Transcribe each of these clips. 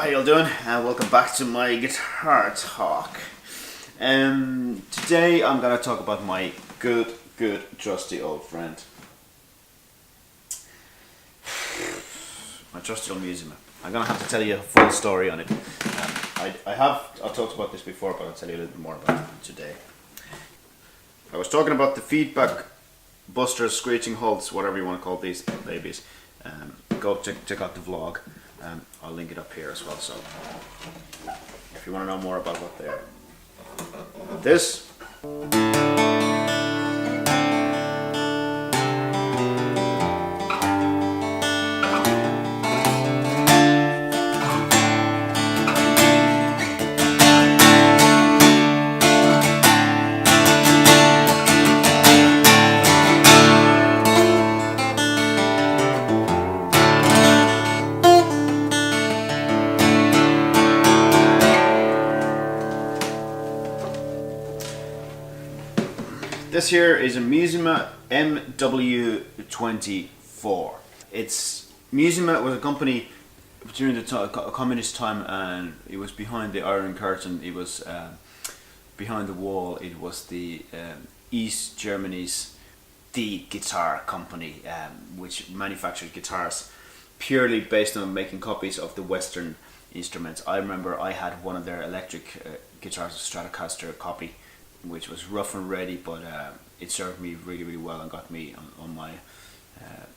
how y'all doing? Welcome back to my guitar talk. Today I'm gonna talk about my good trusty old friend. My trusty old Musima. I'm gonna have to tell you a full story on it. I've talked about this before, but I'll tell you a little bit more about it today. I was talking about the feedback busters, screeching halts, whatever you want to call these babies. Go check out the vlog. I'll link it up here as well, so if you want to know more about what they are. This This here is a Musima MW24. Musima was a company during the communist time, and it was behind the Iron Curtain. It was behind the wall. It was the East Germany's guitar company, which manufactured guitars purely based on making copies of the Western instruments. I remember I had one of their electric guitars, a Stratocaster copy, which was rough and ready, but it served me really well and got me on my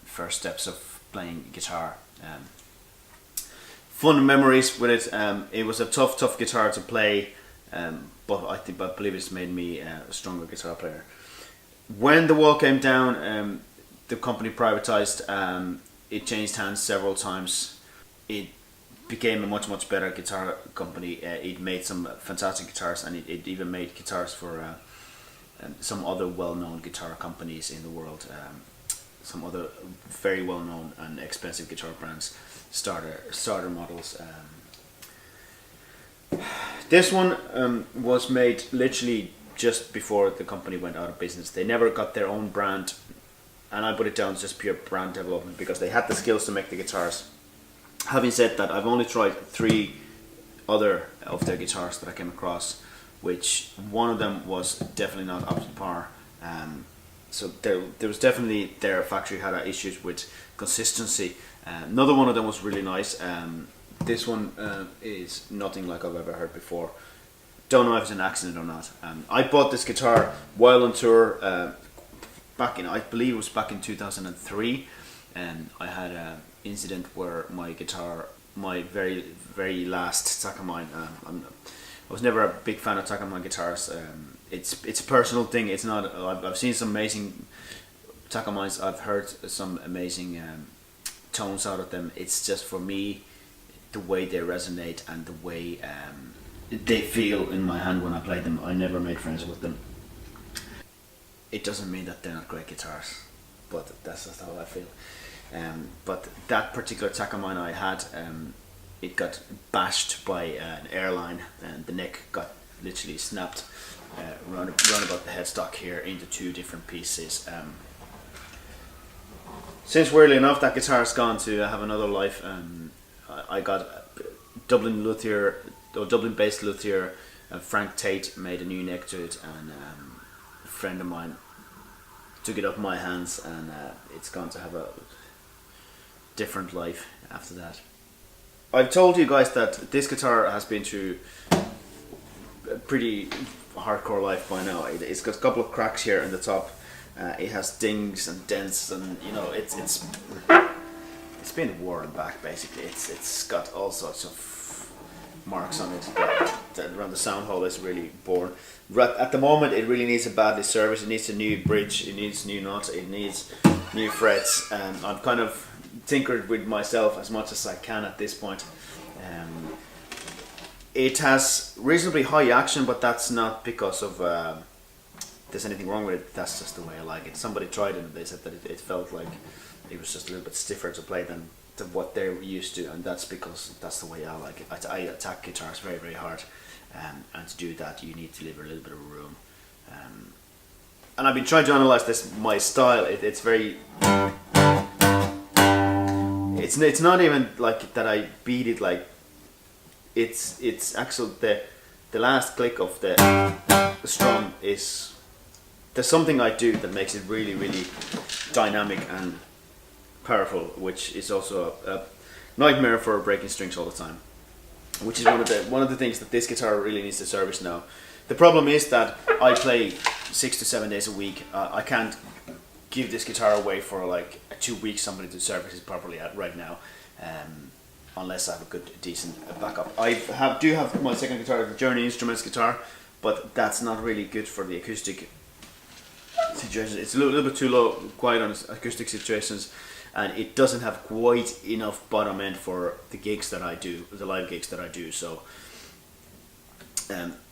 first steps of playing guitar. Fun memories with it. It was a tough guitar to play, but I believe it's made me a stronger guitar player. When the wall came down, the company privatized. It changed hands several times. It became a much better guitar company. It made some fantastic guitars, and it even made guitars for some other well-known guitar companies in the world. Some other very well-known and expensive guitar brands, starter models. This one was made literally just before the company went out of business. They never got their own brand, and I put it down as just pure brand development because they had the skills to make the guitars. Having said that, I've only tried 3 other of their guitars that I came across, which one of them was definitely not up to par. So there was definitely, their factory had issues with consistency. Another one of them was really nice. This one is nothing like I've ever heard before. Don't know if it's an accident or not. I bought this guitar while on tour back in, I believe it was back in 2003, and I had a incident where my guitar, my very last Takamine, I was never a big fan of Takamine guitars. It's a personal thing. It's not. I've seen some amazing Takamines. I've heard some amazing tones out of them. It's just, for me, the way they resonate and the way they feel in my hand when I play them. I never made friends with them. It doesn't mean that they're not great guitars, but that's just how I feel. But that particular Takamine I had, it got bashed by an airline, and the neck got literally snapped round about the headstock here into 2 different pieces. Since, weirdly enough, that guitar has gone to have another life. I got Dublin-based luthier Frank Tate made a new neck to it, and a friend of mine took it off my hands, and it's gone to have a different life after that. I've told you guys that this guitar has been through a pretty hardcore life by now. It's got a couple of cracks here in the top. It has dings and dents, and you know, it's been worn back basically. It's got all sorts of marks on it. Around the sound hole is really born. At the moment, it really needs a badly service. It needs a new bridge. It needs new nuts. It needs new frets. I've kind of tinkered with myself as much as I can at this point. It has reasonably high action, but that's not because of there's anything wrong with it. That's just the way I like it. Somebody tried it and they said that it felt like it was just a little bit stiffer to play than what they're used to, and that's because that's the way I like it. I attack guitars very hard, and to do that you need to leave a little bit of room. And I've been trying to analyze this, my style. It's very. It's not even like that I beat it like it's actually the last click of the strum is, there's something I do that makes it really, really dynamic and powerful, which is also a nightmare for breaking strings all the time. Which is one of the things that this guitar really needs to service now. The problem is that I play 6 to 7 days a week. I can't give this guitar away for like 2 weeks somebody to service it properly right now, unless I have a good, decent backup. I do have my second guitar, the Journey Instruments guitar, but that's not really good for the acoustic situation. It's a little bit too low, quiet on acoustic situations, and it doesn't have quite enough bottom end for the gigs that I do, the live gigs that I do. So,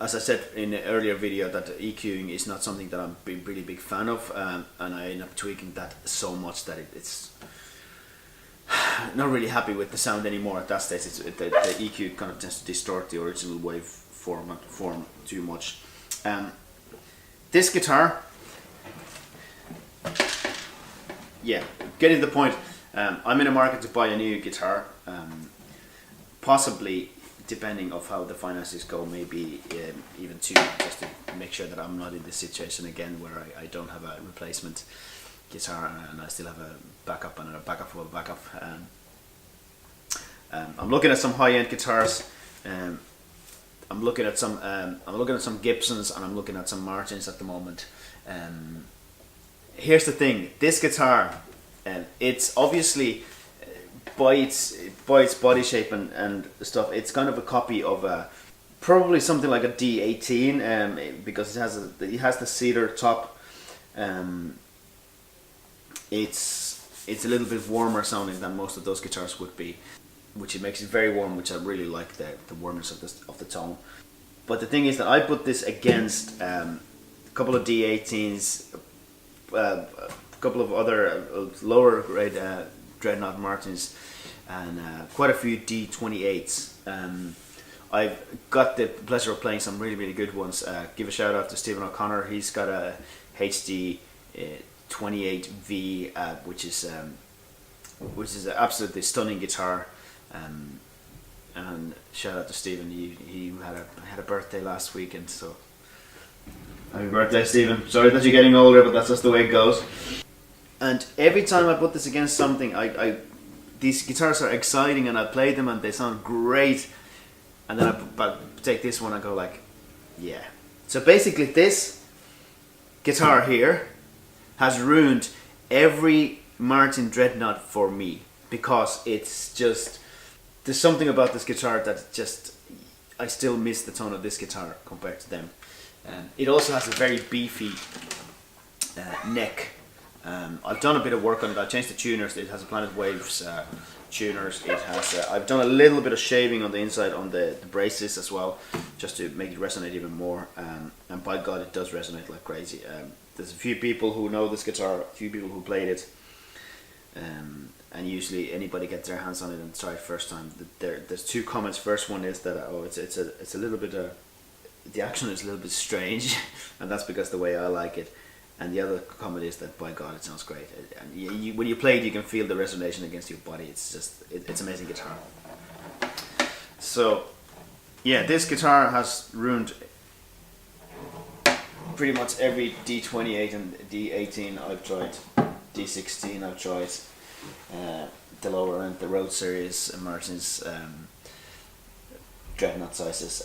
as I said in the earlier video, that EQing is not something that I'm a really big fan of, and I end up tweaking that so much that it's not really happy with the sound anymore at that stage. The EQ kind of tends to distort the original wave form too much. This guitar, yeah, getting to the point. I'm in a market to buy a new guitar, possibly, depending of how the finances go, maybe even two, just to make sure that I'm not in this situation again where I don't have a replacement guitar and I still have a backup and a backup for a backup. I'm looking at some high-end guitars. I'm looking at some Gibsons, and I'm looking at some Martins at the moment. Here's the thing: this guitar, it's obviously by its body shape and stuff, it's kind of a copy of probably something like a D18, because it has the cedar top. It's a little bit warmer sounding than most of those guitars would be, which it makes it very warm, which I really like the warmness of the tone. But the thing is that I put this against a couple of D18s, a couple of other lower grade Dreadnought Martins, and quite a few D28s. I've got the pleasure of playing some really, really good ones. Give a shout out to Stephen O'Connor. He's got a HD 28V, which is an absolutely stunning guitar. And shout out to Stephen. He had a birthday last weekend, so happy birthday, Stephen. Sorry that you're getting older, but that's just the way it goes. And every time I put this against something, these guitars are exciting, and I play them and they sound great. And then I take this one and go like, yeah. So basically, this guitar here has ruined every Martin Dreadnought for me, because it's just, there's something about this guitar that just, I still miss the tone of this guitar compared to them. It also has a very beefy neck. I've done a bit of work on it. I changed the tuners. It has a Planet Waves tuners. It has. I've done a little bit of shaving on the inside on the braces as well, just to make it resonate even more. And by God, it does resonate like crazy. There's a few people who know this guitar, a few people who played it, and usually anybody gets their hands on it and try it first time. There's two comments. First one is that it's a little bit the action is a little bit strange, and that's because the way I like it. And the other comment is that, by God, it sounds great. And when you play it, you can feel the resonation against your body. It's just, it's amazing guitar. So, yeah, this guitar has ruined pretty much every D28 and D18 I've tried. D16 I've tried. The lower end, the Road Series, Martin's Dreadnought sizes.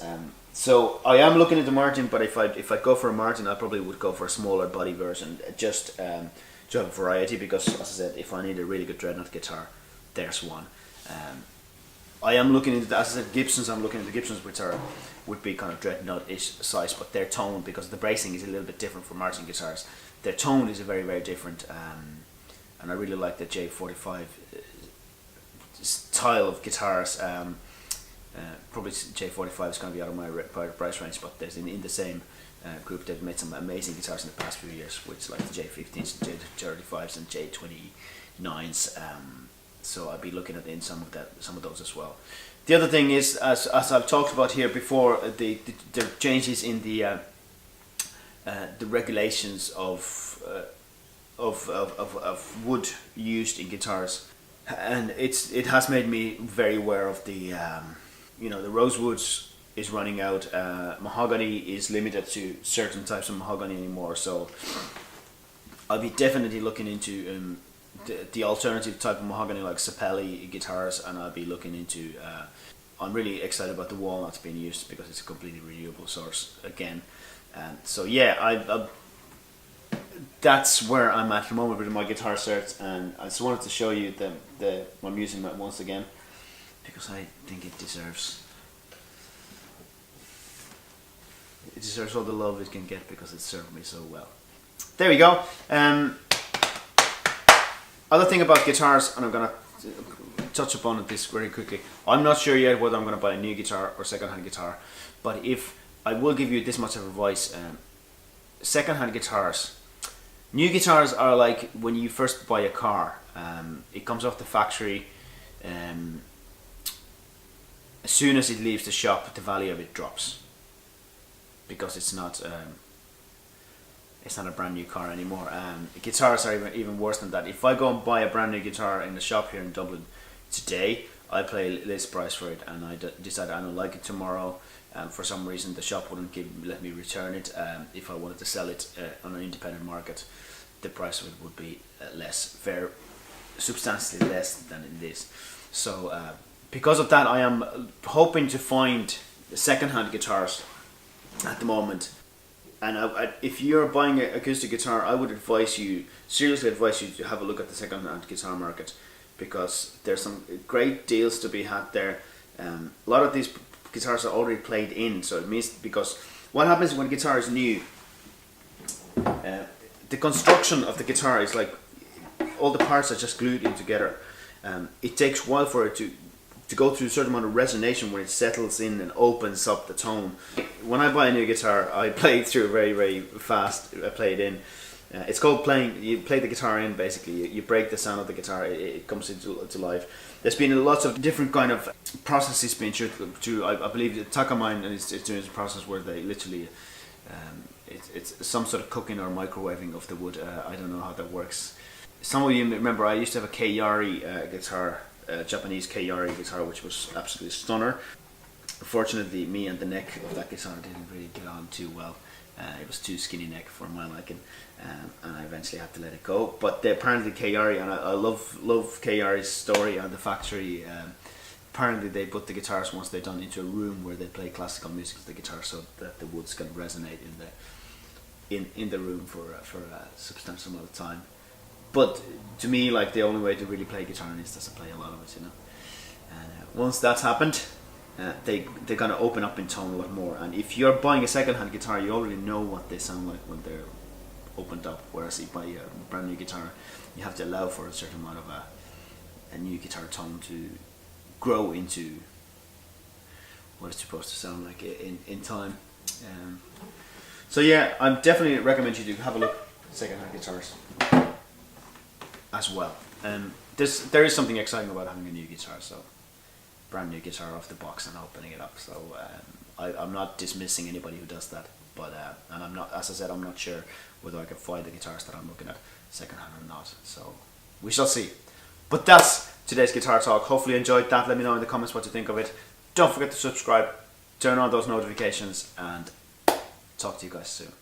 So I am looking into Martin, but if I go for a Martin, I probably would go for a smaller body version, just to have a variety. Because, as I said, if I need a really good Dreadnought guitar, there's one. I am looking into, as I said, Gibsons. I'm looking into Gibsons, which would be kind of Dreadnought-ish size, but their tone, because the bracing is a little bit different for Martin guitars, their tone is very, very different. And I really like the J45 style of guitars. Probably J45 is going to be out of my price range, but there's in the same group they've made some amazing guitars in the past few years, which like the J15s, J35s, and J29s. So I'll be looking at some of those as well. The other thing is, as I've talked about here before, the changes in the regulations of wood used in guitars, and it has made me very aware of the the rosewood is running out. Mahogany is limited to certain types of mahogany anymore. So I'll be definitely looking into the alternative type of mahogany like Sapelli guitars, and I'll be looking into. I'm really excited about the walnuts being used because it's a completely renewable source again. So yeah, I that's where I'm at the moment with my guitar search, and I just wanted to show you my music mat once again because I think it deserves all the love it can get because it served me so well. There we go. Other thing about guitars, and I'm gonna touch upon this very quickly. I'm not sure yet whether I'm gonna buy a new guitar or second-hand guitar, but if I will give you this much of advice: second-hand guitars. New guitars are like when you first buy a car. It comes off the factory. As soon as it leaves the shop, the value of it drops because it's not a brand new car anymore. Guitars are even worse than that. If I go and buy a brand new guitar in the shop here in Dublin today, I pay list price for it, and I decide I don't like it tomorrow. For some reason, the shop wouldn't let me return it. If I wanted to sell it on an independent market, the price of it would be substantially less than it is. So because of that, I am hoping to find second-hand guitars at the moment. And if you're buying an acoustic guitar, I would seriously advise you to have a look at the second-hand guitar market, because there's some great deals to be had there. A lot of these guitars are already played in, so it means, because what happens when a guitar is new, the construction of the guitar is like all the parts are just glued in together. It takes a while for it to go through a certain amount of resonation when it settles in and opens up the tone. When I buy a new guitar, I play it through very, very fast. I play it in. It's called playing. You play the guitar in, basically. You break the sound of the guitar. It comes into life. There's been lots of different kind of processes being through. I believe Takamine is doing a process where they literally, it's some sort of cooking or microwaving of the wood. I don't know how that works. Some of you remember I used to have a Kallio guitar, Japanese Kallio guitar, which was absolutely stunner. Unfortunately, me and the neck of that guitar didn't really get on too well. It was too skinny neck for my liking, and I eventually had to let it go. But apparently Kallio, and I love Kallio's story on the factory. Apparently they put the guitars, once they're done, into a room where they play classical music with the guitar, so that the woods can resonate in the room for a substantial amount of time. But to me, like, the only way to really play guitar is just to play a lot of it, And once that's happened, they're gonna open up in tone a lot more. And if you're buying a second-hand guitar, you already know what they sound like when they're opened up. Whereas if you buy a brand new guitar, you have to allow for a certain amount of a new guitar tone to grow into what it's supposed to sound like in time. So yeah, I definitely recommend you to have a look at second-hand guitars as well. There is something exciting about having a new guitar, so brand new guitar off the box and opening it up. So I'm not dismissing anybody who does that, but and I'm not, as I said, I'm not sure whether I can find the guitars that I'm looking at secondhand or not. So we shall see. But that's today's guitar talk. Hopefully you enjoyed that. Let me know in the comments what you think of it. Don't forget to subscribe, turn on those notifications, and talk to you guys soon.